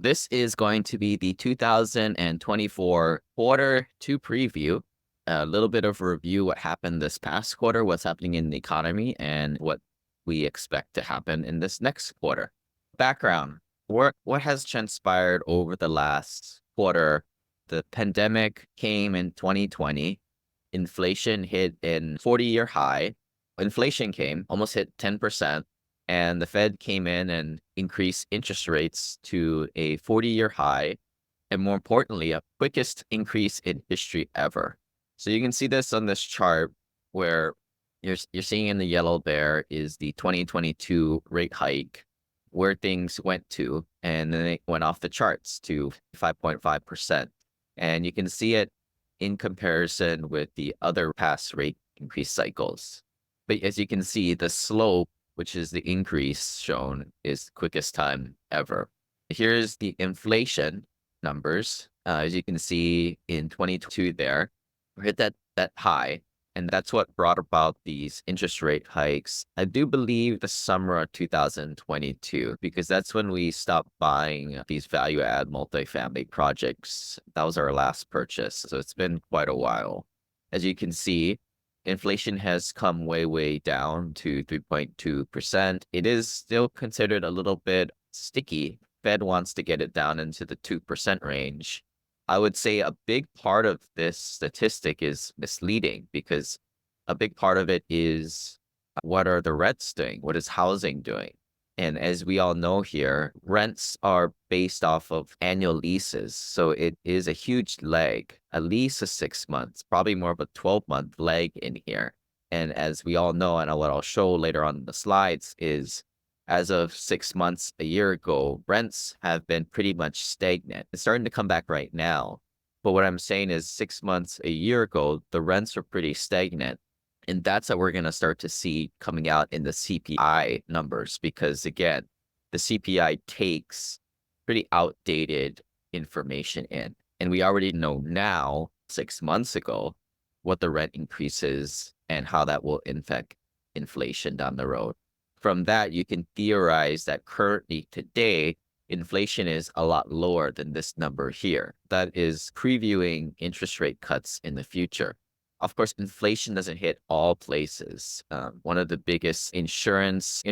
This is going to be the 2024 quarter two preview. A little bit of a review what happened this past quarter, what's happening in the economy, and what we expect to happen in this next quarter. Background, what has transpired over the last quarter? The pandemic came in 2020. Inflation hit in 40-year high. Inflation came, almost hit 10%. And the Fed came in and increased interest rates to a 40-year high, and more importantly, a quickest increase in history ever. So you can see this on this chart where you're seeing in the yellow there is the 2022 rate hike, where things went to, and then it went off the charts to 5.5%. And you can see it in comparison with the other past rate increase cycles. But as you can see, the slope, which is the increase shown, is quickest time ever. Here's the inflation numbers. As you can see in 2022 there, we hit that high, and that's what brought about these interest rate hikes. I do believe the summer of 2022, because that's when we stopped buying these value add multifamily projects. That was our last purchase. So it's been quite a while. As you can see, inflation has come way down to 3.2%. It is still considered a little bit sticky. Fed wants to get it down into the 2% range. I would say a big part of this statistic is misleading, because a big part of it is what are the rents doing? What is housing doing? And as we all know here, rents are based off of annual leases. So it is a huge lag. A lease is 6 months, probably more of a 12-month lag in here. And as we all know, and what I'll show later on in the slides, is as of 6 months a year ago, rents have been pretty much stagnant. It's starting to come back right now. But what I'm saying is 6 months a year ago, the rents are pretty stagnant. And that's what we're going to start to see coming out in the CPI numbers, because again, the CPI takes pretty outdated information in. And we already know now, 6 months ago, what the rent increases and how that will affect inflation down the road. From that, you can theorize that currently today, inflation is a lot lower than this number here. That is previewing interest rate cuts in the future. Of course, inflation doesn't hit all places. One of the biggest insurance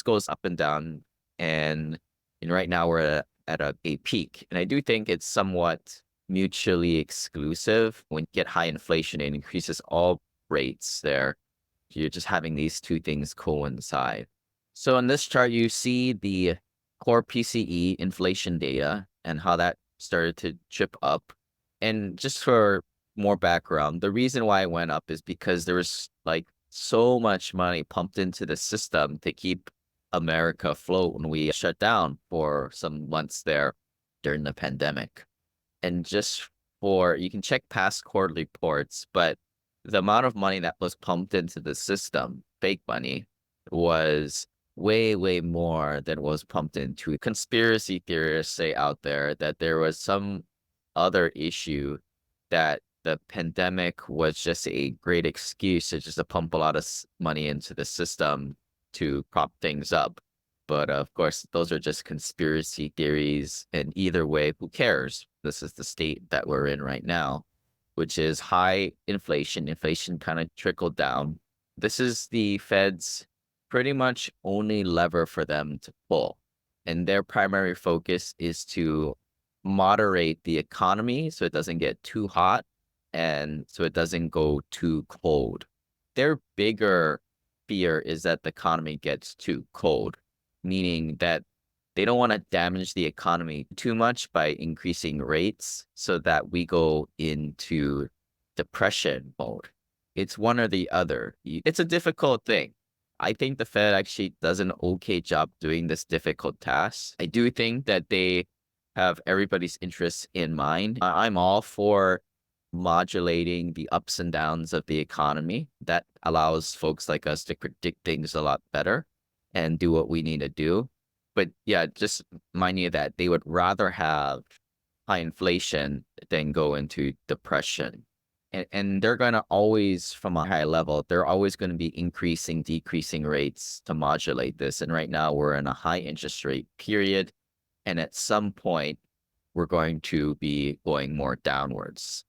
goes up and down, and right now we're at a peak. And I do think it's somewhat mutually exclusive. When you get high inflation, it increases all rates there. You're just having these two things coincide. So in this chart, you see the core PCE inflation data and how that started to chip up. And just for more background, the reason why it went up is because there was like so much money pumped into the system to keep America afloat when we shut down for some months there during the pandemic. And just you can check past quarterly reports, but the amount of money that was pumped into the system, fake money, was way more than was pumped into. Conspiracy theorists say out there that there was some other issue, that the pandemic was just a great excuse to pump a lot of money into the system to prop things up. But of course, those are just conspiracy theories. And either way, who cares? This is the state that we're in right now, which is high inflation. Inflation kind of trickled down. This is the Fed's pretty much only lever for them to pull. And their primary focus is to moderate the economy so it doesn't get too hot and so it doesn't go too cold. Their bigger fear is that the economy gets too cold, meaning that they don't want to damage the economy too much by increasing rates so that we go into depression mode. It's one or the other. It's a difficult thing. I think the Fed actually does an okay job doing this difficult task. I do think that they have everybody's interests in mind. I'm all for modulating the ups and downs of the economy. That allows folks like us to predict things a lot better and do what we need to do. But yeah, just mind you that they would rather have high inflation than go into depression. And they're going to always, from a high level, they're always going to be increasing, decreasing rates to modulate this. And right now we're in a high interest rate period. And at some point, we're going to be going more downwards.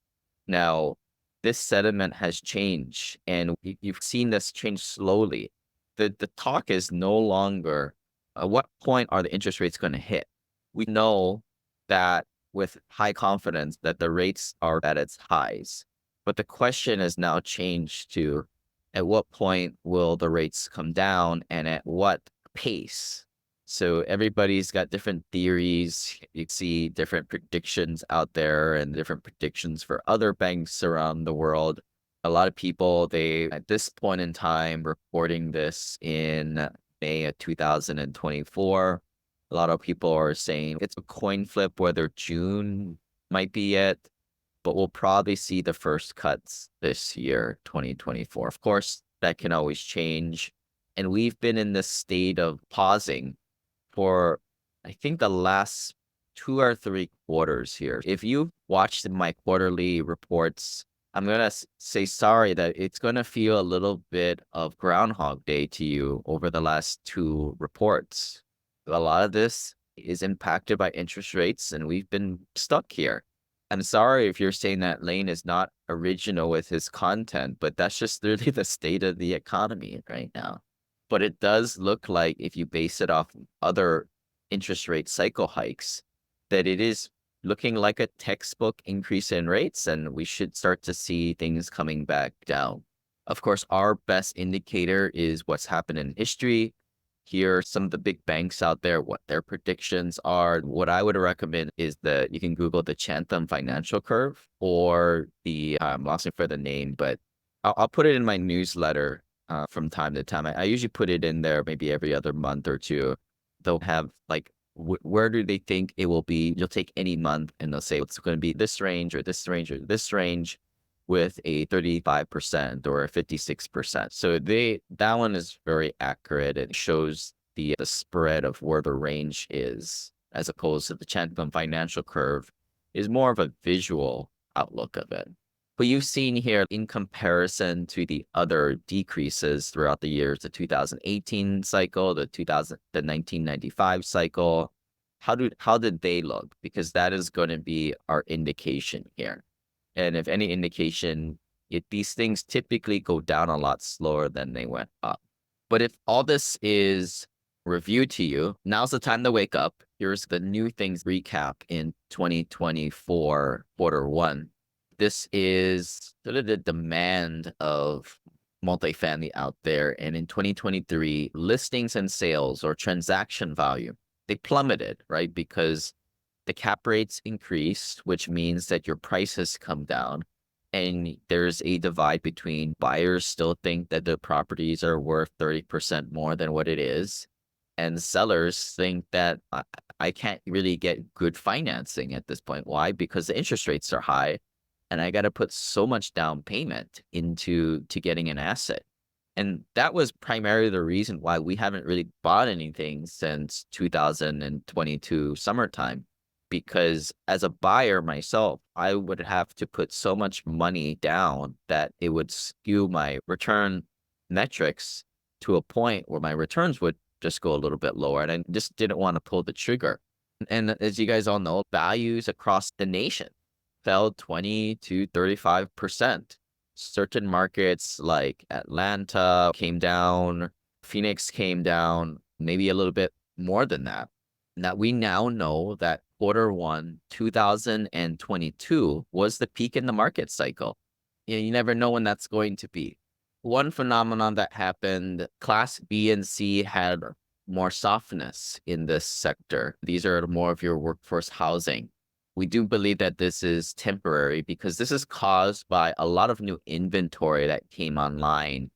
Now, this sentiment has changed, and you've seen this change slowly. The talk is no longer, at what point are the interest rates going to hit? We know that with high confidence that the rates are at its highs. But the question has now changed to, at what point will the rates come down and at what pace? So everybody's got different theories. You see different predictions out there and different predictions for other banks around the world. A lot of people, they, at this point in time, reporting this in May of 2024, a lot of people are saying it's a coin flip whether June might be it, but we'll probably see the first cuts this year, 2024. Of course, that can always change. And we've been in this state of pausing for, I think, the last 2 or 3 quarters here. If you watched my quarterly reports, I'm going to say sorry that it's going to feel a little bit of Groundhog Day to you over the last 2 reports. A lot of this is impacted by interest rates, and we've been stuck here. I'm sorry if you're saying that Lane is not original with his content, but that's just really the state of the economy right now. But it does look like, if you base it off other interest rate cycle hikes, that it is looking like a textbook increase in rates, and we should start to see things coming back down. Of course, our best indicator is what's happened in history. Here are some of the big banks out there, what their predictions are. What I would recommend is that you can Google the Chatham Financial Curve, or the, I'm lost for the name, but I'll put it in my newsletter from time to time. I usually put it in there maybe every other month or two. They'll have like, where do they think it will be? You'll take any month and they'll say it's going to be this range or this range or this range, with a 35% or a 56%. So that one is very accurate. It shows the spread of where the range is, as opposed to the Chatham Financial Curve is more of a visual outlook of it. But you've seen here, in comparison to the other decreases throughout the years, the 2018 cycle, the 1995 cycle, how did they look? Because that is going to be our indication here. And if any indication, these things typically go down a lot slower than they went up. But if all this is reviewed to you, now's the time to wake up. Here's the new things recap in 2024 Q1. This is sort of the demand of multifamily out there. And in 2023, listings and sales, or transaction value, they plummeted, right? Because the cap rates increased, which means that your prices come down. And there's a divide between buyers still think that the properties are worth 30% more than what it is, and sellers think that I can't really get good financing at this point. Why? Because the interest rates are high, and I got to put so much down payment into getting an asset. And that was primarily the reason why we haven't really bought anything since 2022 summertime. Because as a buyer myself, I would have to put so much money down that it would skew my return metrics to a point where my returns would just go a little bit lower. And I just didn't want to pull the trigger. And as you guys all know, values across the nation fell 20 to 35%. Certain markets like Atlanta came down, Phoenix came down, maybe a little bit more than that. Now, we now know that Q1 2022 was the peak in the market cycle. You never know when that's going to be. One phenomenon that happened, Class B and C had more softness in this sector. These are more of your workforce housing. We do believe that this is temporary, because this is caused by a lot of new inventory that came online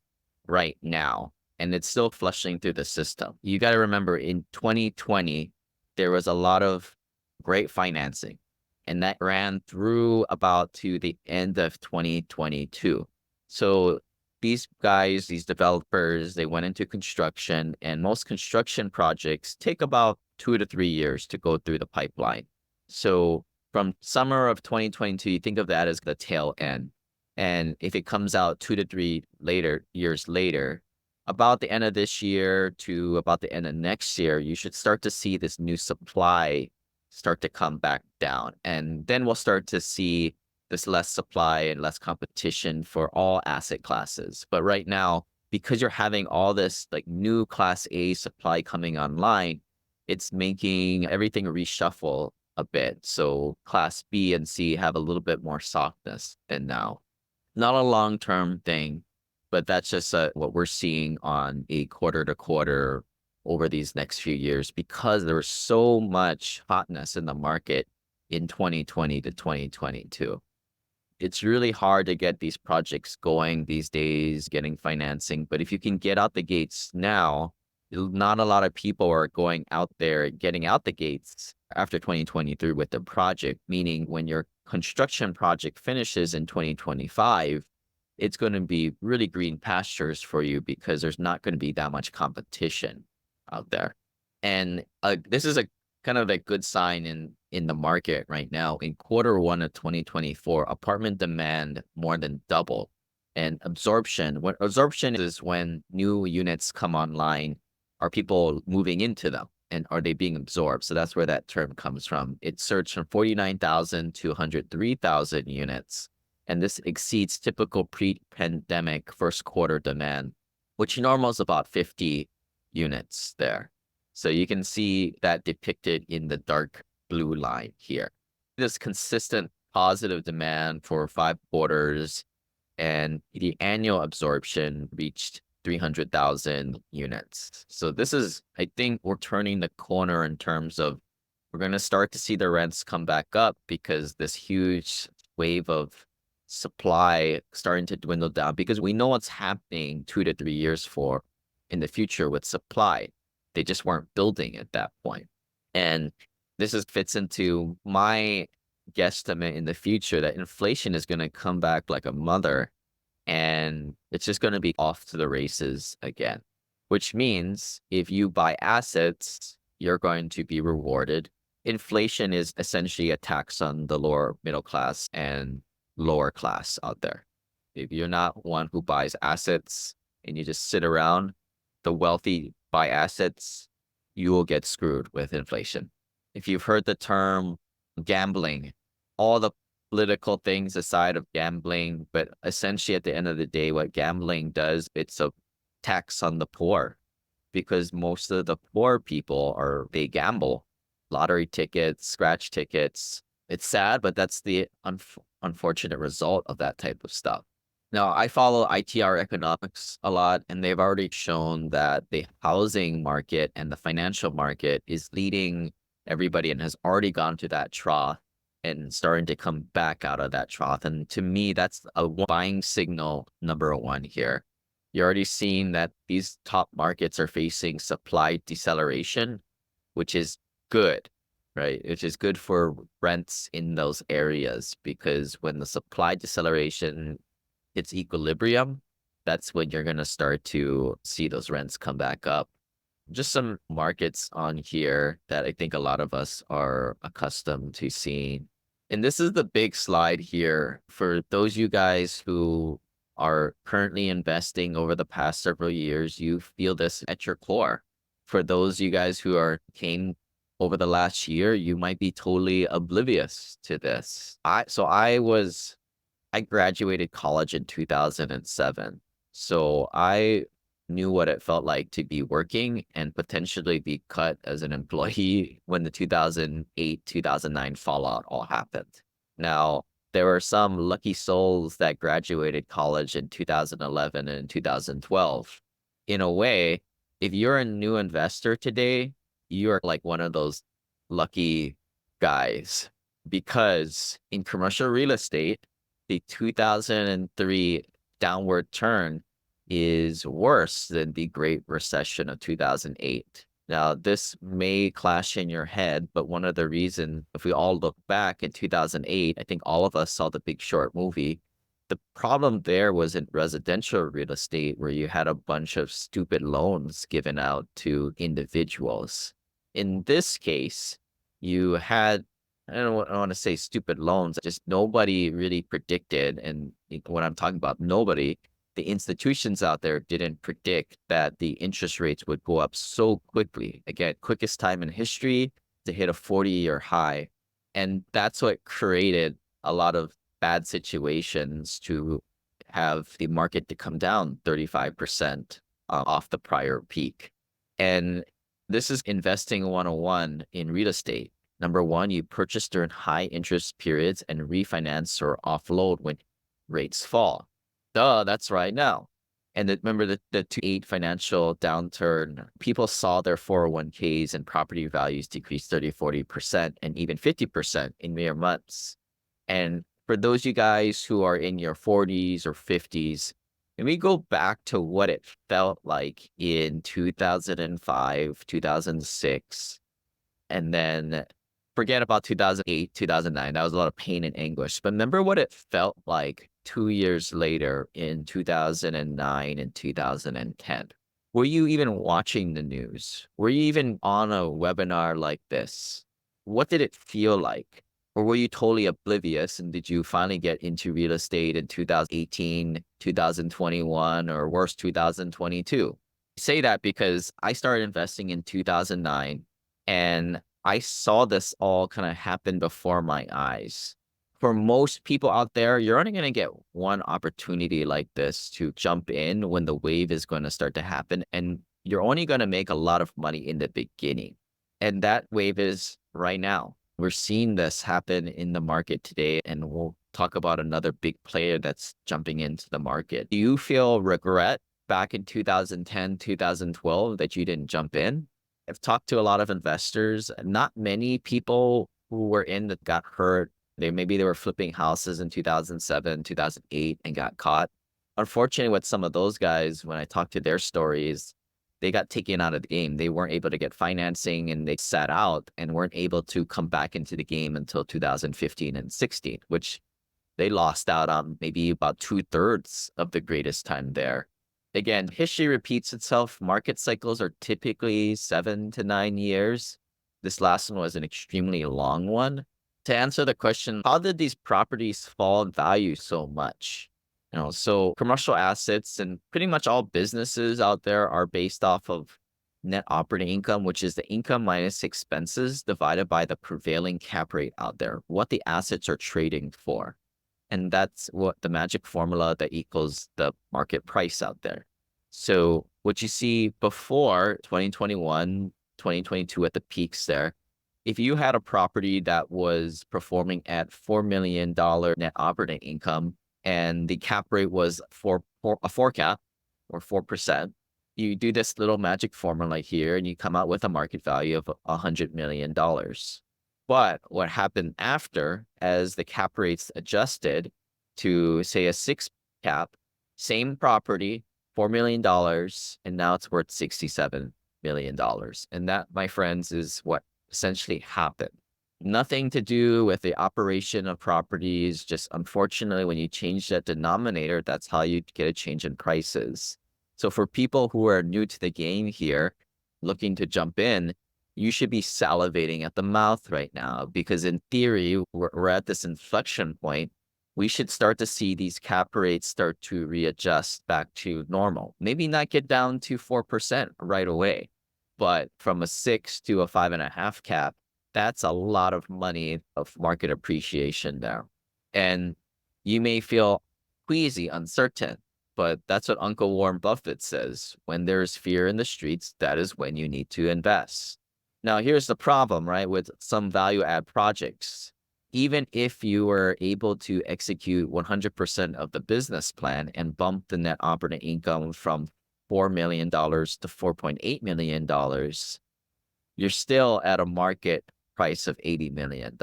right now, and it's still flushing through the system. You got to remember, in 2020, there was a lot of great financing, and that ran through about to the end of 2022. So these guys, these developers, they went into construction, and most construction projects take about 2 to 3 years to go through the pipeline. So from summer of 2022, you think of that as the tail end. And if it comes out 2 to 3 years later, about the end of this year to about the end of next year, you should start to see this new supply start to come back down. And then we'll start to see this less supply and less competition for all asset classes. But right now, because you're having all this like new class A supply coming online, it's making everything reshuffle a bit. So class B and C have a little bit more softness than now. Not a long-term thing, but that's just what we're seeing on a quarter to quarter over these next few years because there was so much hotness in the market in 2020 to 2022. It's really hard to get these projects going these days, getting financing. But if you can get out the gates now, not a lot of people are going out there, getting out the gates after 2023 with the project, meaning when your construction project finishes in 2025, it's going to be really green pastures for you because there's not going to be that much competition out there. And this is a kind of a good sign in the market right now. In quarter one of 2024, apartment demand more than doubled. And absorption, what absorption is when new units come online, are people moving into them and are they being absorbed? So that's where that term comes from. It surged from 49,000 to 103,000 units. And this exceeds typical pre-pandemic first quarter demand, which normal is about 50 units there. So you can see that depicted in the dark blue line here. This consistent positive demand for 5 quarters, and the annual absorption reached 300,000 units. So this is, I think we're turning the corner in terms of we're going to start to see the rents come back up because this huge wave of supply starting to dwindle down because we know what's happening 2 to 3 years for in the future with supply. They just weren't building at that point. And this fits into my guesstimate in the future that inflation is going to come back like a mother and it's just going to be off to the races again, which means if you buy assets, you're going to be rewarded. Inflation is essentially a tax on the lower middle class and lower class out there. If you're not one who buys assets and you just sit around, the wealthy buy assets, you will get screwed with inflation. If you've heard the term gambling, all the political things aside of gambling, but essentially at the end of the day, what gambling does, it's a tax on the poor because most of the poor people they gamble, lottery tickets, scratch tickets. It's sad, but that's the unfortunate result of that type of stuff. Now, I follow ITR economics a lot, and they've already shown that the housing market and the financial market is leading everybody and has already gone to that trough and starting to come back out of that trough. And to me, that's a buying signal number one here. You're already seeing that these top markets are facing supply deceleration, which is good, right? Which is good for rents in those areas because when the supply deceleration hits equilibrium, that's when you're going to start to see those rents come back up. Just some markets on here that I think a lot of us are accustomed to seeing. And this is the big slide here for those you guys who are currently investing over the past several years. You feel this at your core. For those you guys who came over the last year, you might be totally oblivious to this. I graduated college in 2007. So I knew what it felt like to be working and potentially be cut as an employee when the 2008, 2009 fallout all happened. Now, there were some lucky souls that graduated college in 2011 and 2012. In a way, if you're a new investor today, you're like one of those lucky guys because in commercial real estate, the 2003 downward turn is worse than the Great Recession of 2008. Now, this may clash in your head, but one of the reasons, if we all look back in 2008, I think all of us saw the Big Short movie. The problem there was in residential real estate where you had a bunch of stupid loans given out to individuals. In this case, you had I don't want to say stupid loans, just nobody really predicted. And when I'm talking about nobody, the institutions out there didn't predict that the interest rates would go up so quickly. Again, quickest time in history, to hit a 40-year high. And that's what created a lot of bad situations to have the market to come down 35% off the prior peak. And this is investing 101 in real estate. Number one, you purchase during high interest periods and refinance or offload when rates fall. Duh, that's right now. And remember the 2008 financial downturn, people saw their 401ks and property values decrease 30, 40%, and even 50% in mere months. And for those you guys who are in your 40s or 50s, can we go back to what it felt like in 2005, 2006, and then forget about 2008, 2009. That was a lot of pain and anguish. But remember what it felt like 2 years later in 2009 and 2010. Were you even watching the news? Were you even on a webinar like this? What did it feel like? Or were you totally oblivious, and did you finally get into real estate in 2018, 2021, or worse, 2022? I say that because I started investing in 2009, and I saw this all kind of happen before my eyes. For most people out there, you're only going to get one opportunity like this to jump in when the wave is going to start to happen. And you're only going to make a lot of money in the beginning. And that wave is right now. We're seeing this happen in the market today, and we'll talk about another big player that's jumping into the market. Do you feel regret back in 2010, 2012 that you didn't jump in? I've talked to a lot of investors. Not many people who were in that got hurt. Maybe they were flipping houses in 2007, 2008 and got caught. Unfortunately, with some of those guys, when I talked to their stories, they got taken out of the game. They weren't able to get financing, and they sat out and weren't able to come back into the game until 2015 and 16, which they lost out on maybe about 2/3 of the greatest time there. Again, history repeats itself. Market cycles are typically 7 to 9 years. This last one was an extremely long one. To answer the question, how did these properties fall in value so much? So commercial assets and pretty much all businesses out there are based off of net operating income, which is the income minus expenses divided by the prevailing cap rate out there, what the assets are trading for. And that's what the magic formula that equals the market price out there. So what you see before 2021, 2022 at the peaks there, if you had a property that was performing at $4 million net operating income and the cap rate was a 4 cap or 4%, you do this little magic formula here and you come out with a market value of $100 million. But what happened after, as the cap rates adjusted to, say, a 6 cap, same property, $4 million, and now it's worth $67 million. And that, my friends, is what essentially happened. Nothing to do with the operation of properties. Just unfortunately, when you change that denominator, that's how you get a change in prices. So for people who are new to the game here, looking to jump in, you should be salivating at the mouth right now, because in theory, we're at this inflection point. We should start to see these cap rates start to readjust back to normal. Maybe not get down to 4% right away, but from a 6 to a 5.5 cap, that's a lot of money of market appreciation there. And you may feel queasy, uncertain, but that's what Uncle Warren Buffett says. When there's fear in the streets, that is when you need to invest. Now, here's the problem, right? With some value add projects, even if you were able to execute 100% of the business plan and bump the net operating income from $4 million to $4.8 million, you're still at a market price of $80 million.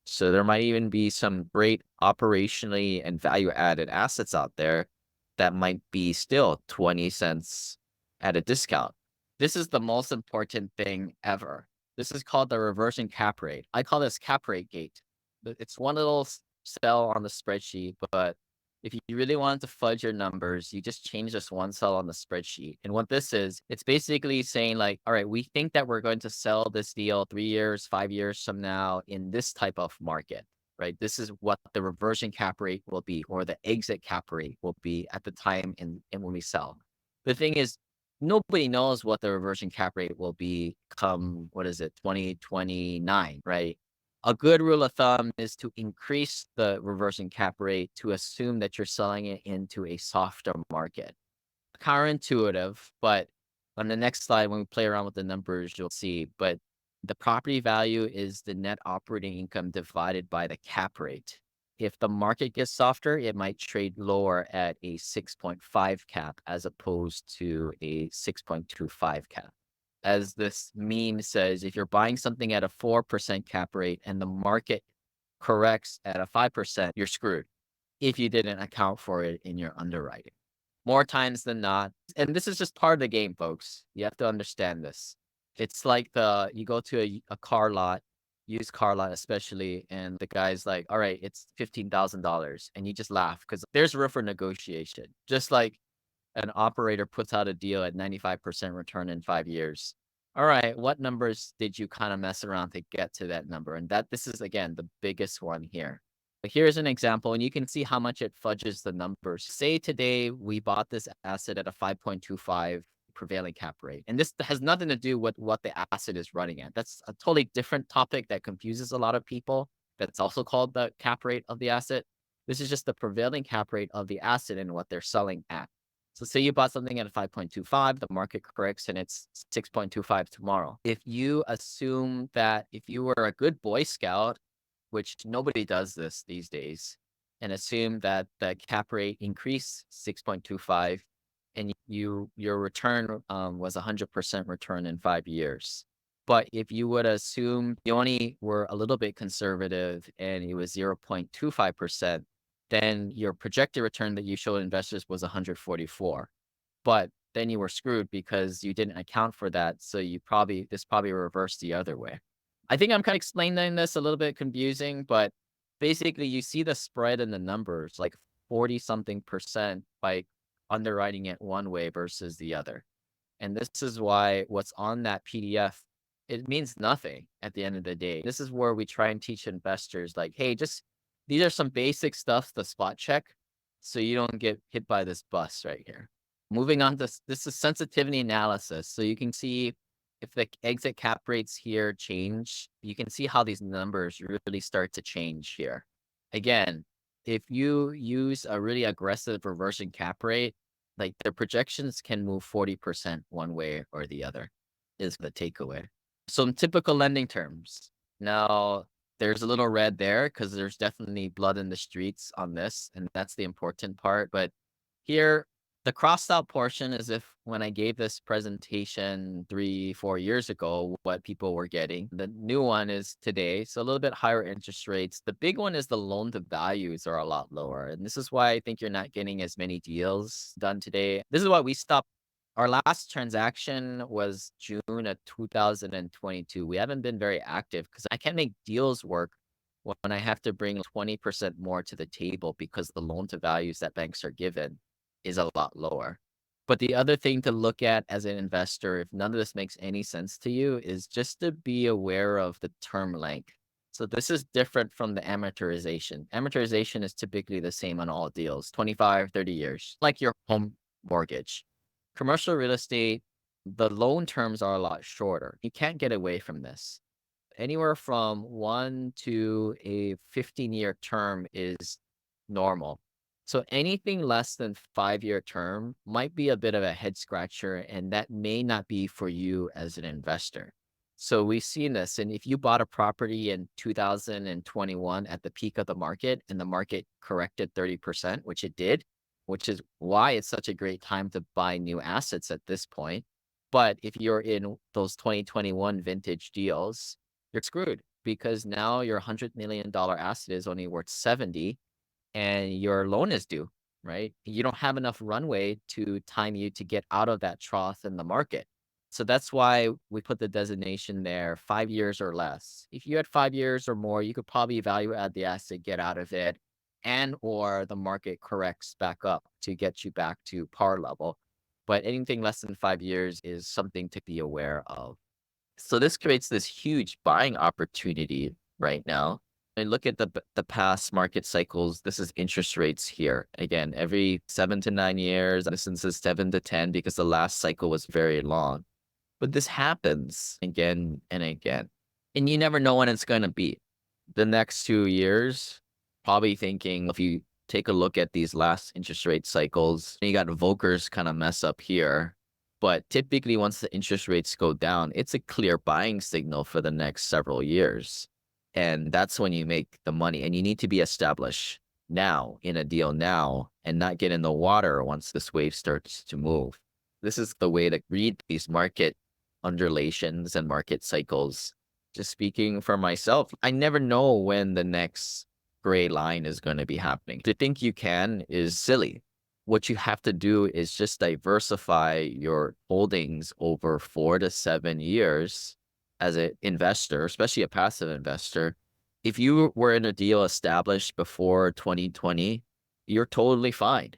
So there might even be some great operationally and value added assets out there that might be still 20 cents at a discount. This is the most important thing ever. This is called the reversion cap rate. I call this cap rate gate. It's one little cell on the spreadsheet, but if you really wanted to fudge your numbers, you just change this one cell on the spreadsheet. And what this is, it's basically saying like, all right, we think that we're going to sell this deal 3 years, 5 years from now in this type of market, right? This is what the reversion cap rate will be, or the exit cap rate will be at the time and when we sell. The thing is, nobody knows what the reversion cap rate will be come, what is it, 2029, right? A good rule of thumb is to increase the reversion cap rate to assume that you're selling it into a softer market. Counterintuitive, but on the next slide, when we play around with the numbers, you'll see. But the property value is the net operating income divided by the cap rate. If the market gets softer, it might trade lower at a 6.5 cap as opposed to a 6.25 cap. As this meme says, if you're buying something at a 4% cap rate and the market corrects at a 5%, you're screwed if you didn't account for it in your underwriting. More times than not, and this is just part of the game, folks. You have to understand this. It's like you go to a car lot, used car lot especially, and the guy's like, "All right, it's $15,000," and you just laugh because there's room for negotiation. Just like an operator puts out a deal at 95% return in 5 years. All right, what numbers did you kinda mess around to get to that number? And this is, again, the biggest one here. But here's an example, and you can see how much it fudges the numbers. Say today we bought this asset at a 5.25 prevailing cap rate, and this has nothing to do with what the asset is running at. That's a totally different topic that confuses a lot of people. That's also called the cap rate of the asset. This is just the prevailing cap rate of the asset and what they're selling at. So say you bought something at a 5.25, the market corrects and it's 6.25 tomorrow. If you assume that if you were a good Boy Scout, which nobody does this these days, and assume that the cap rate increased 6.25 and your return was 100% return in 5 years. But if you would assume you only were a little bit conservative and it was 0.25%, then your projected return that you showed investors was 144. But then you were screwed because you didn't account for that. So this probably reversed the other way. I think I'm kind of explaining this a little bit confusing, but basically you see the spread in the numbers, like 40 something percent by underwriting it one way versus the other. And this is why what's on that PDF, it means nothing at the end of the day. This is where we try and teach investors like, hey, just these are some basic stuff to spot check so you don't get hit by this bus right here. Moving on to this is sensitivity analysis. So you can see if the exit cap rates here change, you can see how these numbers really start to change here. Again, if you use a really aggressive reversion cap rate, like the projections can move 40% one way or the other, is the takeaway. Some typical lending terms. Now, there's a little red there because there's definitely blood in the streets on this, and that's the important part. But here, the crossed out portion is if when I gave this presentation 3, 4 years ago, what people were getting. The new one is today, so a little bit higher interest rates. The big one is the loan to values are a lot lower. And this is why I think you're not getting as many deals done today. This is why we stopped. Our last transaction was June of 2022. We haven't been very active because I can't make deals work when I have to bring 20% more to the table because the loan to values that banks are given is a lot lower. But the other thing to look at as an investor, if none of this makes any sense to you, is just to be aware of the term length. So this is different from the amortization. Amortization is typically the same on all deals, 25, 30 years, like your home mortgage. Commercial real estate, the loan terms are a lot shorter. You can't get away from this. Anywhere from 1 to a 15-year term is normal. So anything less than 5-year term might be a bit of a head scratcher, and that may not be for you as an investor. So we've seen this, and if you bought a property in 2021 at the peak of the market and the market corrected 30%, which it did, which is why it's such a great time to buy new assets at this point. But if you're in those 2021 vintage deals, you're screwed because now your $100 million asset is only worth 70 and your loan is due, right? You don't have enough runway to time you to get out of that trough in the market. So that's why we put the designation there, 5 years or less. If you had 5 years or more, you could probably value add the asset, get out of it, and or the market corrects back up to get you back to par level. But anything less than 5 years is something to be aware of. So this creates this huge buying opportunity right now. And look at the past market cycles. This is interest rates here. Again, every 7 to 9 years, this is 7 to 10 because the last cycle was very long. But this happens again and again. And you never know when it's going to be. The next 2 years, probably thinking if you take a look at these last interest rate cycles, you got Volckers kind of mess up here. But typically, once the interest rates go down, it's a clear buying signal for the next several years. And that's when you make the money. And you need to be established now in a deal now and not get in the water once this wave starts to move. This is the way to read these market undulations and market cycles. Just speaking for myself, I never know when the next gray line is going to be happening. To think you can is silly. What you have to do is just diversify your holdings over 4 to 7 years as an investor, especially a passive investor. If you were in a deal established before 2020, you're totally fine.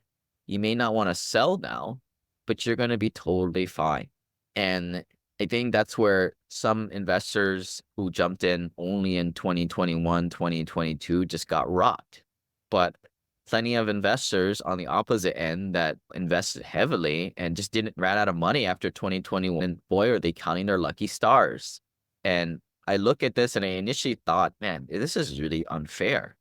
You may not want to sell now, but you're going to be totally fine. And I think that's where some investors who jumped in only in 2021, 2022 just got rocked. But plenty of investors on the opposite end that invested heavily and just didn't ran out of money after 2021. And boy, are they counting their lucky stars. And I look at this and I initially thought, man, this is really unfair.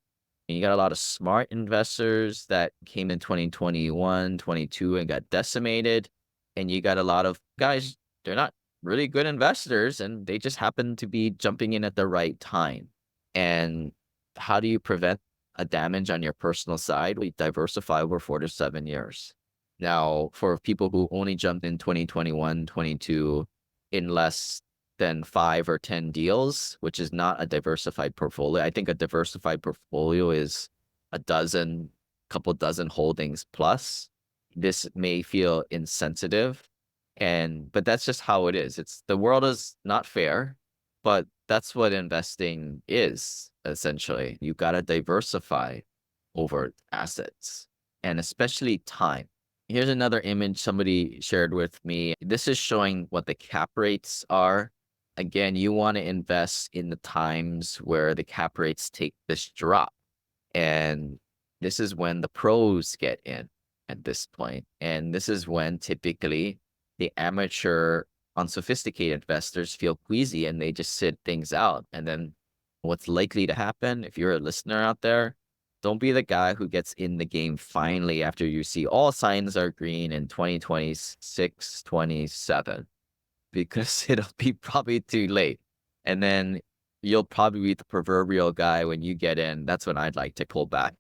And you got a lot of smart investors that came in 2021, 22 and got decimated. And you got a lot of guys, they're not really good investors and they just happen to be jumping in at the right time. And how do you prevent a damage on your personal side? We diversify over 4 to 7 years. Now, for people who only jumped in 2021, 22 in less than 5 or 10 deals, which is not a diversified portfolio. I think a diversified portfolio is a couple dozen holdings plus. This may feel insensitive, but that's just how it is. The world is not fair, but that's what investing is essentially. You got to diversify over assets and especially time. Here's another image somebody shared with me. This is showing what the cap rates are. Again, you want to invest in the times where the cap rates take this drop. And this is when the pros get in at this point. And this is when typically the amateur, unsophisticated investors feel queasy and they just sit things out. And then what's likely to happen, if you're a listener out there, don't be the guy who gets in the game finally after you see all signs are green in 2026, 27, because it'll be probably too late. And then you'll probably be the proverbial guy when you get in. That's when I'd like to pull back.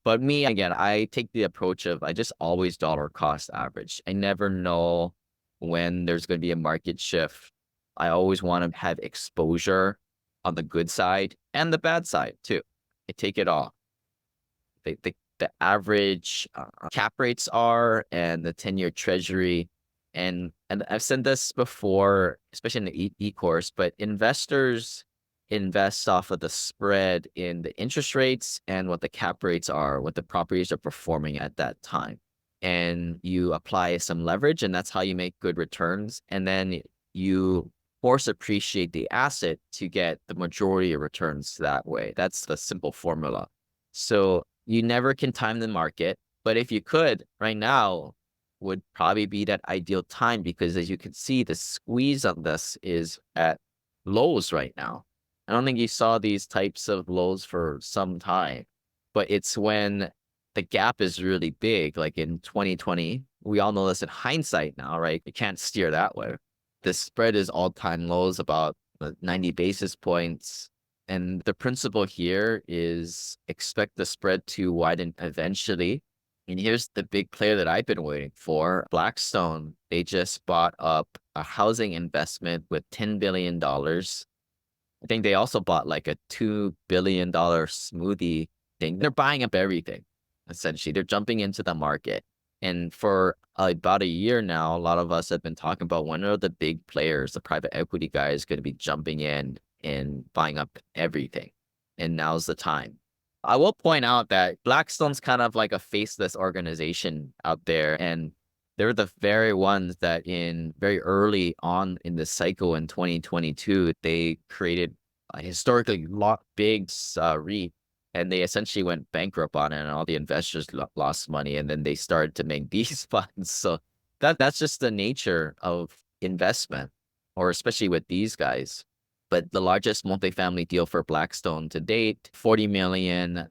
But me, again, I take the approach of I just always dollar cost average. I never know when there's going to be a market shift. I always want to have exposure on the good side and the bad side too. I take it all. The average cap rates are and the 10-year treasury. And I've said this before, especially in the e-course, but investors invest off of the spread in the interest rates and what the cap rates are, what the properties are performing at that time. And you apply some leverage and that's how you make good returns. And then you force appreciate the asset to get the majority of returns that way. That's the simple formula. So you never can time the market, but if you could, right now would probably be that ideal time because as you can see, the squeeze on this is at lows right now. I don't think you saw these types of lows for some time, but it's when the gap is really big, like in 2020. We all know this in hindsight now, right? You can't steer that way. The spread is all-time lows, about 90 basis points. And the principle here is expect the spread to widen eventually. And here's the big player that I've been waiting for. Blackstone, they just bought up a housing investment with $10 billion. I think they also bought like a $2 billion smoothie thing. They're buying up everything, essentially. They're jumping into the market. And for about a year now, a lot of us have been talking about when are the big players, the private equity guys, going to be jumping in and buying up everything. And now's the time. I will point out that Blackstone's kind of like a faceless organization out there. And they're the very ones that in very early on in the cycle in 2022, they created historically big REIT, and they essentially went bankrupt on it, and all the investors lost money, and then they started to make these funds. So that's just the nature of investment, or especially with these guys. But the largest multifamily deal for Blackstone to date, $40 million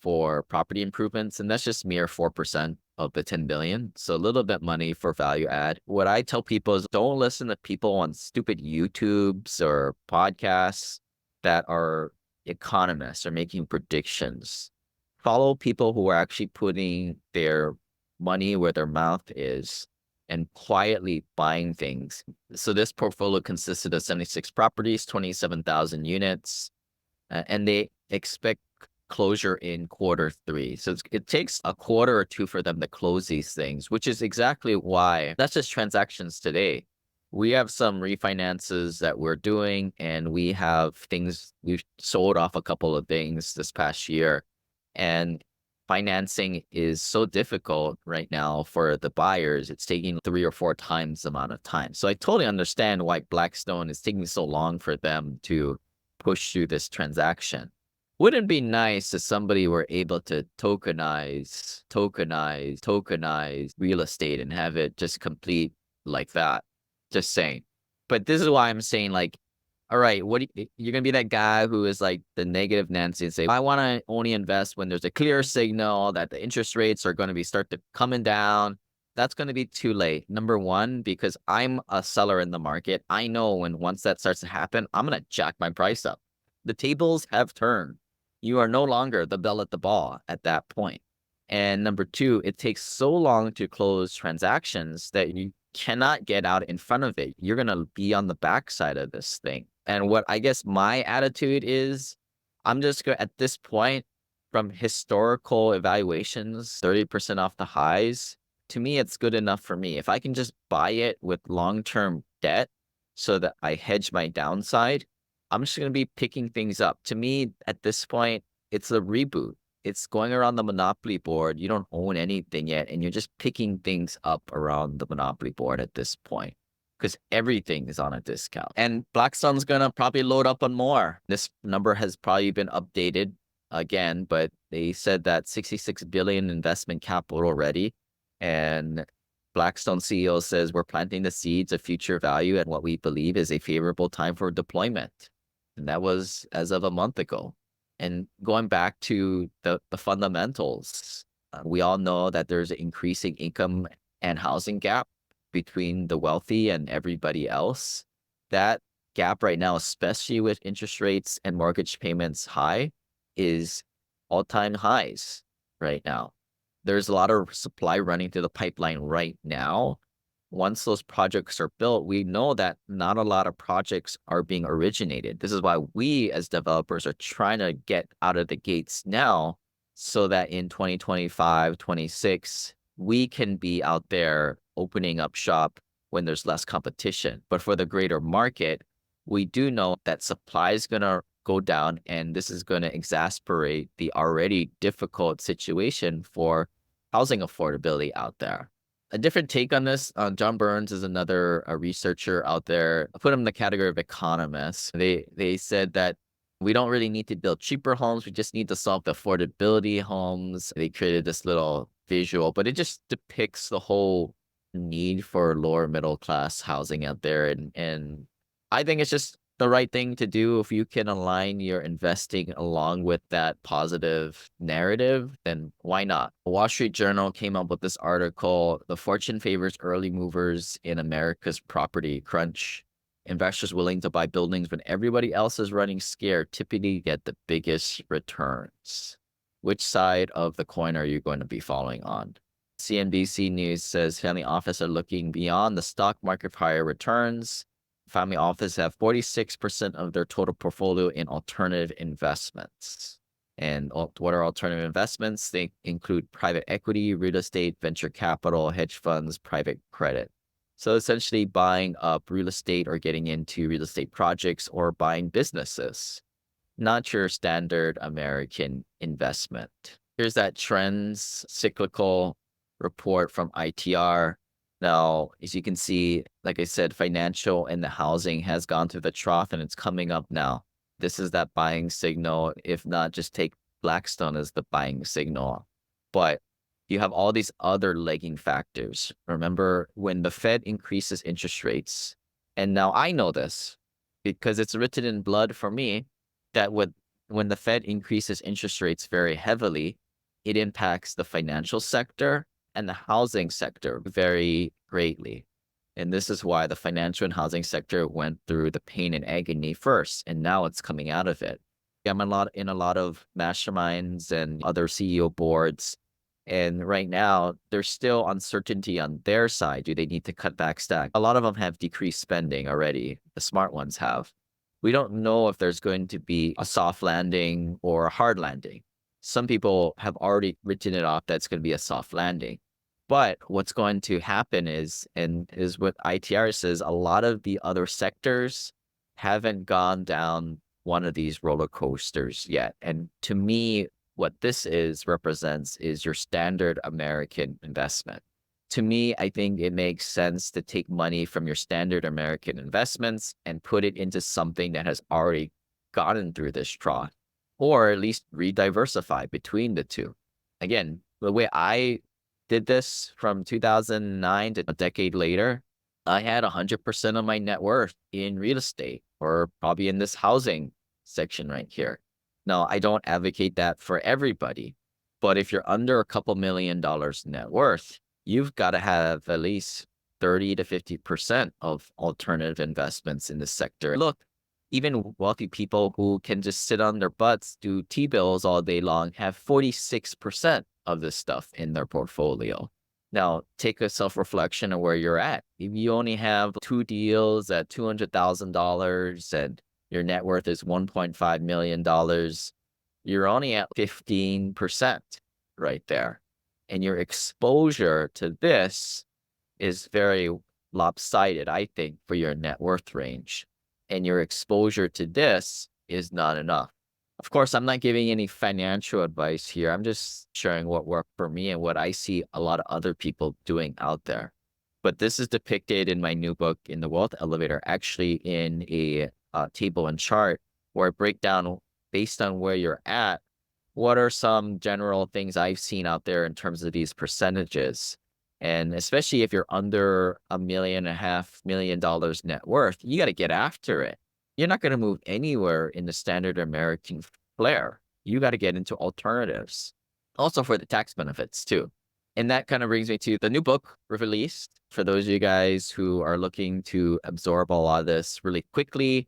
for property improvements, and that's just mere 4% of the 10 billion. So a little bit money for value add. What I tell people is don't listen to people on stupid YouTubes or podcasts that are economists or making predictions. Follow people who are actually putting their money where their mouth is and quietly buying things. So this portfolio consisted of 76 properties, 27,000 units, and they expect closure in Q3. So it takes a quarter or two for them to close these things, which is exactly why that's just transactions today. We have some refinances that we're doing, and we have things we've sold off a couple of things this past year. And financing is so difficult right now for the buyers. It's taking 3 or 4 times the amount of time. So I totally understand why Blackstone is taking so long for them to push through this transaction. Wouldn't it be nice if somebody were able to tokenize real estate and have it just complete like that? Just saying. But this is why I'm saying, like, all right, you're gonna be that guy who is like the negative Nancy and say, I want to only invest when there's a clear signal that the interest rates are going to start to coming down. That's going to be too late. Number one, because I'm a seller in the market. I know once that starts to happen, I'm going to jack my price up. The tables have turned. You are no longer the belle at the ball at that point. And number two, it takes so long to close transactions that you cannot get out in front of it. You're going to be on the backside of this thing. And what I guess my attitude is, I'm just going at this point, from historical evaluations, 30% off the highs, to me, it's good enough for me. If I can just buy it with long-term debt so that I hedge my downside, I'm just going to be picking things up. To me, at this point, it's a reboot. It's going around the monopoly board. You don't own anything yet, and you're just picking things up around the monopoly board at this point because everything is on a discount. And Blackstone's going to probably load up on more. This number has probably been updated again, but they said that 66 billion investment capital already. And Blackstone CEO says we're planting the seeds of future value at what we believe is a favorable time for deployment. And that was as of a month ago. And going back to the fundamentals, we all know that there's an increasing income and housing gap between the wealthy and everybody else. That gap right now, especially with interest rates and mortgage payments high, is all-time highs right now. There's a lot of supply running through the pipeline right now. Once those projects are built, we know that not a lot of projects are being originated. This is why we as developers are trying to get out of the gates now so that in 2025, 26, we can be out there opening up shop when there's less competition. But for the greater market, we do know that supply is going to go down, and this is going to exacerbate the already difficult situation for housing affordability out there. A different take on this, John Burns is another researcher out there. I put him in the category of economists. They said that we don't really need to build cheaper homes. We just need to solve the affordability homes. They created this little visual, but it just depicts the whole need for lower middle class housing out there. And I think it's just the right thing to do. If you can align your investing along with that positive narrative, then why not? The Wall Street Journal came up with this article, The Fortune Favors Early Movers in America's Property Crunch. Investors willing to buy buildings when everybody else is running scared typically get the biggest returns. Which side of the coin are you going to be following on? CNBC News says family office are looking beyond the stock market for higher returns. Family office have 46% of their total portfolio in alternative investments. And what are alternative investments? They include private equity, real estate, venture capital, hedge funds, private credit. So essentially buying up real estate or getting into real estate projects or buying businesses, not your standard American investment. Here's that trends cyclical report from ITR. Now, as you can see, like I said, financial and the housing has gone through the trough and it's coming up now. This is that buying signal. If not, just take Blackstone as the buying signal. But you have all these other lagging factors. Remember, when the Fed increases interest rates, and now I know this because it's written in blood for me that when the Fed increases interest rates very heavily, it impacts the financial sector and the housing sector very greatly. And this is why the financial and housing sector went through the pain and agony first, and now it's coming out of it. I'm in a lot of masterminds and other CEO boards. And right now, there's still uncertainty on their side. Do they need to cut back stack? A lot of them have decreased spending already. The smart ones have. We don't know if there's going to be a soft landing or a hard landing. Some people have already written it off that's going to be a soft landing. But what's going to happen is what ITR says, a lot of the other sectors haven't gone down one of these roller coasters yet. And to me, what this represents is your standard American investment. To me, I think it makes sense to take money from your standard American investments and put it into something that has already gotten through this trough, or at least re-diversify between the two. Again, the way I did this from 2009 to a decade later, I had 100% of my net worth in real estate, or probably in this housing section right here. Now, I don't advocate that for everybody, but if you're under a couple $1 million net worth, you've got to have at least 30 to 50% of alternative investments in this sector. Look, even wealthy people who can just sit on their butts, do T-bills all day long, have 46% of this stuff in their portfolio. Now, take a self-reflection of where you're at. If you only have 2 deals at $200,000 and your net worth is $1.5 million, you're only at 15% right there. And your exposure to this is very lopsided, I think, for your net worth range. And your exposure to this is not enough. Of course, I'm not giving any financial advice here. I'm just sharing what worked for me and what I see a lot of other people doing out there. But this is depicted in my new book, in the Wealth Elevator, actually in a table and chart where I break down, based on where you're at, what are some general things I've seen out there in terms of these percentages. And especially if you're under $1.5 million net worth, you got to get after it. You're not going to move anywhere in the standard American flair. You got to get into alternatives. Also for the tax benefits too. And that kind of brings me to the new book released for those of you guys who are looking to absorb a lot of this really quickly.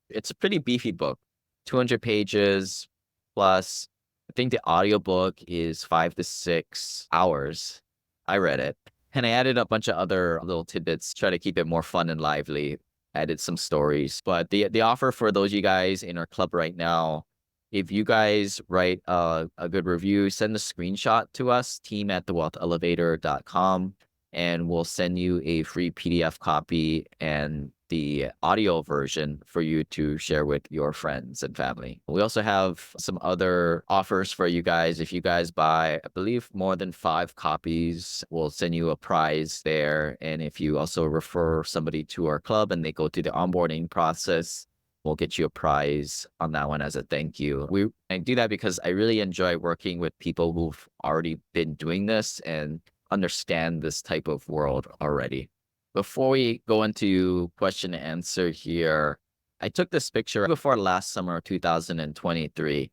It's a pretty beefy book, 200 pages plus. I think the audiobook is 5 to 6 hours. I read it and I added a bunch of other little tidbits, try to keep it more fun and lively. Added some stories, but the offer for those of you guys in our club right now, if you guys write a good review, send a screenshot to us, team@thewealthelevator.com, and we'll send you a free PDF copy and the audio version for you to share with your friends and family. We also have some other offers for you guys. If you guys buy, I believe, more than 5 copies, we'll send you a prize there. And if you also refer somebody to our club and they go through the onboarding process, we'll get you a prize on that one as a thank you. I do that because I really enjoy working with people who've already been doing this and understand this type of world already. Before we go into question and answer here, I took this picture before last summer, 2023.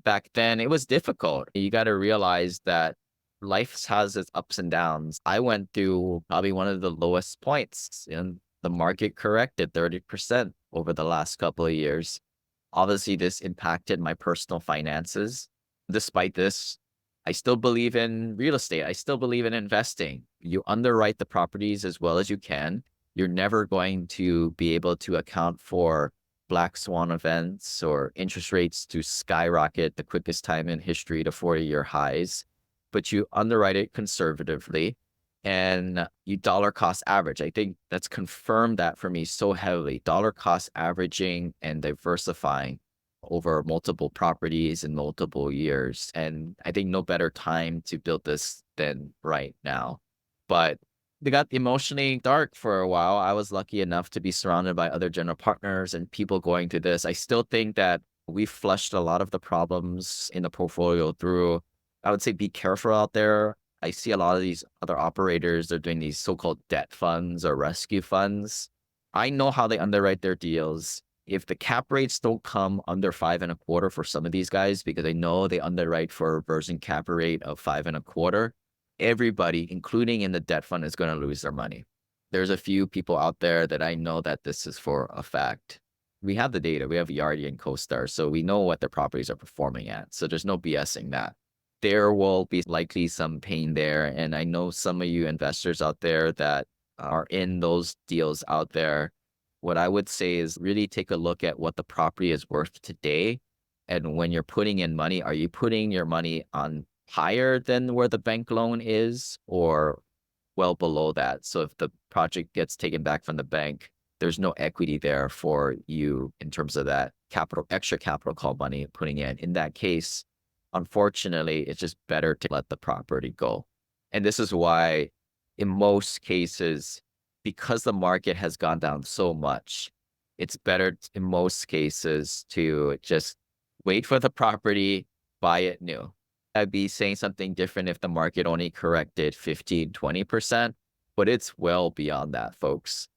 Back then, it was difficult. You got to realize that life has its ups and downs. I went through probably one of the lowest points, and the market corrected 30% over the last couple of years. Obviously, this impacted my personal finances. Despite this, I still believe in real estate. I still believe in investing. You underwrite the properties as well as you can. You're never going to be able to account for black swan events or interest rates to skyrocket the quickest time in history to 40-year highs, but you underwrite it conservatively and you dollar cost average. I think that's confirmed that for me so heavily. Dollar cost averaging and diversifying over multiple properties in multiple years. And I think no better time to build this than right now. But they got emotionally dark for a while. I was lucky enough to be surrounded by other general partners and people going through this. I still think that we flushed a lot of the problems in the portfolio through. I would say be careful out there. I see a lot of these other operators, they're doing these so-called debt funds or rescue funds. I know how they underwrite their deals. If the cap rates don't come under 5.25 for some of these guys, because I know they underwrite for a reversion cap rate of 5.25, everybody, including in the debt fund, is going to lose their money. There's a few people out there that I know that this is for a fact. We have the data. We have Yardi and CoStar, so we know what their properties are performing at. So there's no BSing that. There will be likely some pain there. And I know some of you investors out there that are in those deals out there. What I would say is really take a look at what the property is worth today. And when you're putting in money, are you putting your money on higher than where the bank loan is or well below that? So if the project gets taken back from the bank, there's no equity there for you in terms of that capital, extra capital call money putting in. In that case, unfortunately, it's just better to let the property go. And this is why in most cases, because the market has gone down so much, it's better in most cases to just wait for the property, buy it new. I'd be saying something different if the market only corrected 15, 20%, but it's well beyond that, folks.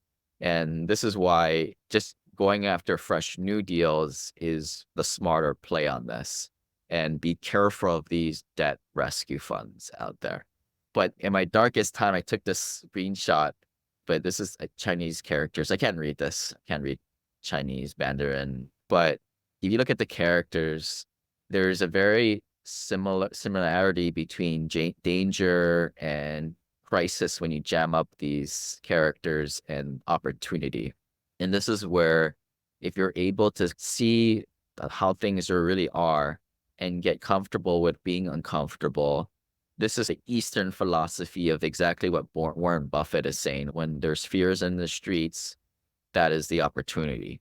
And this is why just going after fresh new deals is the smarter play on this. And be careful of these debt rescue funds out there. But in my darkest time, I took this screenshot, but this is Chinese characters. I can't read this. I can't read Chinese Mandarin. But if you look at the characters, there's a very similarity between danger and crisis when you jam up these characters and opportunity. And this is where if you're able to see how things really are and get comfortable with being uncomfortable, this is an Eastern philosophy of exactly what Warren Buffett is saying. When there's fears in the streets, that is the opportunity.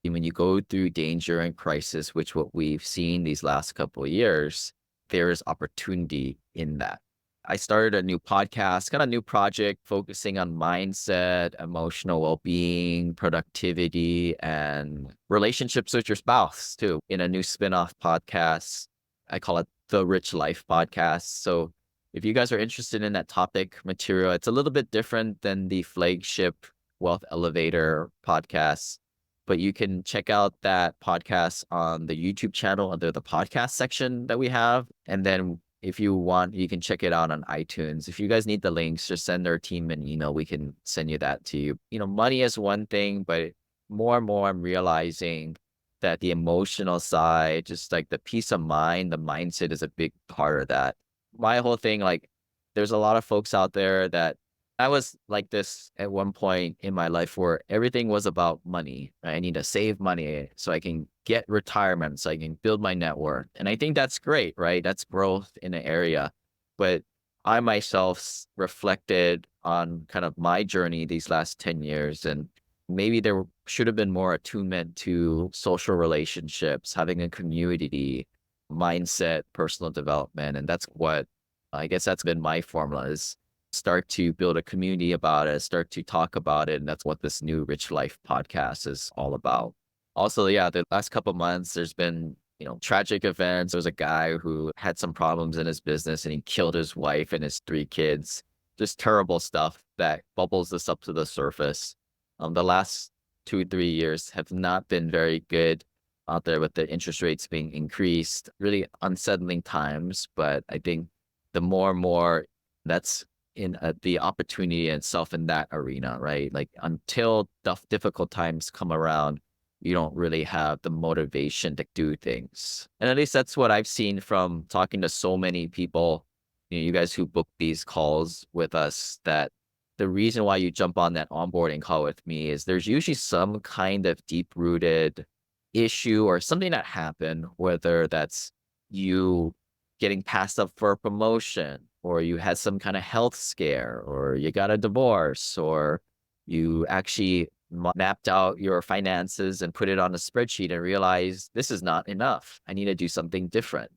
And when you go through danger and crisis, which what we've seen these last couple of years, there is opportunity in that. I started a new podcast, kind of new project focusing on mindset, emotional well-being, productivity, and relationships with your spouse too, in a new spinoff podcast. I call it the Rich Life Podcast. So if you guys are interested in that topic material, it's a little bit different than the flagship Wealth Elevator podcast, but you can check out that podcast on the YouTube channel under the podcast section that we have. And then if you want, you can check it out on iTunes. If you guys need the links, just send our team an email. We can send you that to you. You know, money is one thing, but more and more I'm realizing that the emotional side, just like the peace of mind, the mindset is a big part of that. My whole thing, like, there's a lot of folks out there that I was like this at one point in my life where everything was about money. Right? I need to save money so I can get retirement, so I can build my net worth. And I think that's great, right? That's growth in an area. But I myself reflected on kind of my journey these last 10 years. And maybe there should have been more attunement to social relationships, having a community, mindset, personal development. And that's what I guess that's been my formula is start to build a community about it, start to talk about it. And that's what this new Rich Life podcast is all about. Also, yeah, the last couple of months, there's been, tragic events. There was a guy who had some problems in his business and he killed his wife and his 3 kids. Just terrible stuff that bubbles this up to the surface. The last 2, 3 years have not been very good out there with the interest rates being increased, really unsettling times. But I think the more and more that's in the opportunity itself in that arena, right? Like until difficult times come around, you don't really have the motivation to do things. And at least that's what I've seen from talking to so many people, you guys who book these calls with us, that the reason why you jump on that onboarding call with me is there's usually some kind of deep-rooted issue or something that happened, whether that's you getting passed up for a promotion, or you had some kind of health scare, or you got a divorce, or you actually mapped out your finances and put it on a spreadsheet and realized this is not enough. I need to do something different.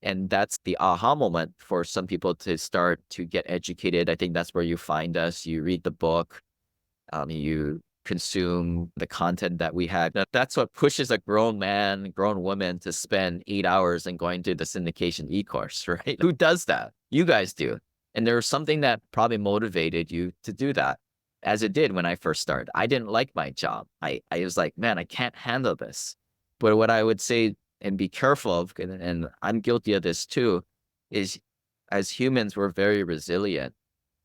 And that's the aha moment for some people to start to get educated. I think that's where you find us. You read the book, you consume the content that we had. That's what pushes a grown man, grown woman to spend 8 hours and going to the syndication e-course, right? Who does that? You guys do. And there was something that probably motivated you to do that, as it did when I first started. I didn't like my job. I was like, man, I can't handle this. But what I would say and be careful of, and I'm guilty of this too, is as humans, we're very resilient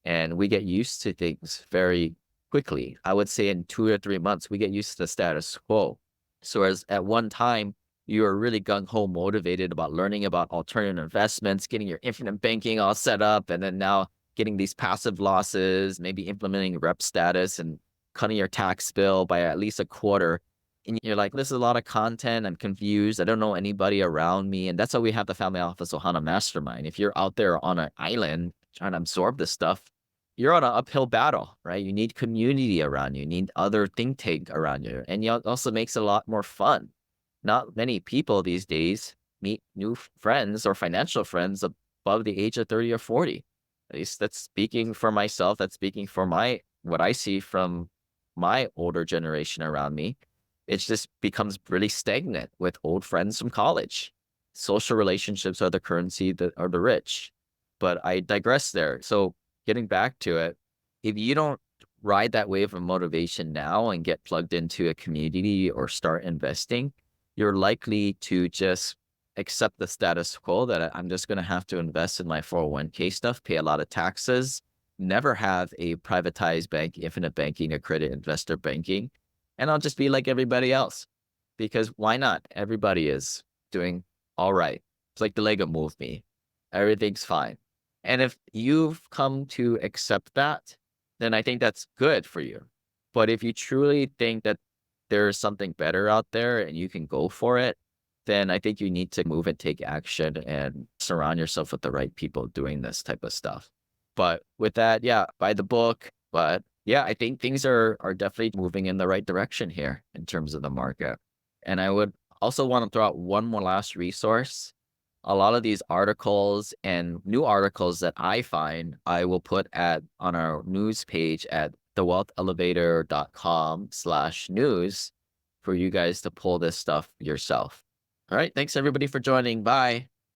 and we get used to things very quickly. I would say in 2 or 3 months, we get used to the status quo. So as at one time, you are really gung-ho motivated about learning about alternative investments, getting your infinite banking all set up, and then now getting these passive losses, maybe implementing rep status and cutting your tax bill by at least a quarter. And you're like, this is a lot of content. I'm confused. I don't know anybody around me. And that's why we have the Family Office Ohana Mastermind. If you're out there on an island trying to absorb this stuff, you're on an uphill battle, right? You need community around you. You need other think tank around you. And it also makes it a lot more fun. Not many people these days meet new friends or financial friends above the age of 30 or 40. At least that's speaking for myself. That's speaking for what I see from my older generation around me. It just becomes really stagnant with old friends from college. Social relationships are the currency that are the rich. But I digress there. So getting back to it, if you don't ride that wave of motivation now and get plugged into a community or start investing, you're likely to just accept the status quo that I'm just going to have to invest in my 401k stuff, pay a lot of taxes, never have a privatized bank, infinite banking, or credit investor banking. And I'll just be like everybody else because why not? Everybody is doing all right. It's like the Lego movie. Everything's fine. And if you've come to accept that, then I think that's good for you. But if you truly think that there's something better out there and you can go for it, then I think you need to move and take action and surround yourself with the right people doing this type of stuff. But with that, yeah, buy the book. But yeah, I think things are definitely moving in the right direction here in terms of the market. And I would also want to throw out one more last resource. A lot of these articles and new articles that I find, I will put on our news page at thewealthelevator.com/news for you guys to pull this stuff yourself. All right. Thanks everybody for joining. Bye.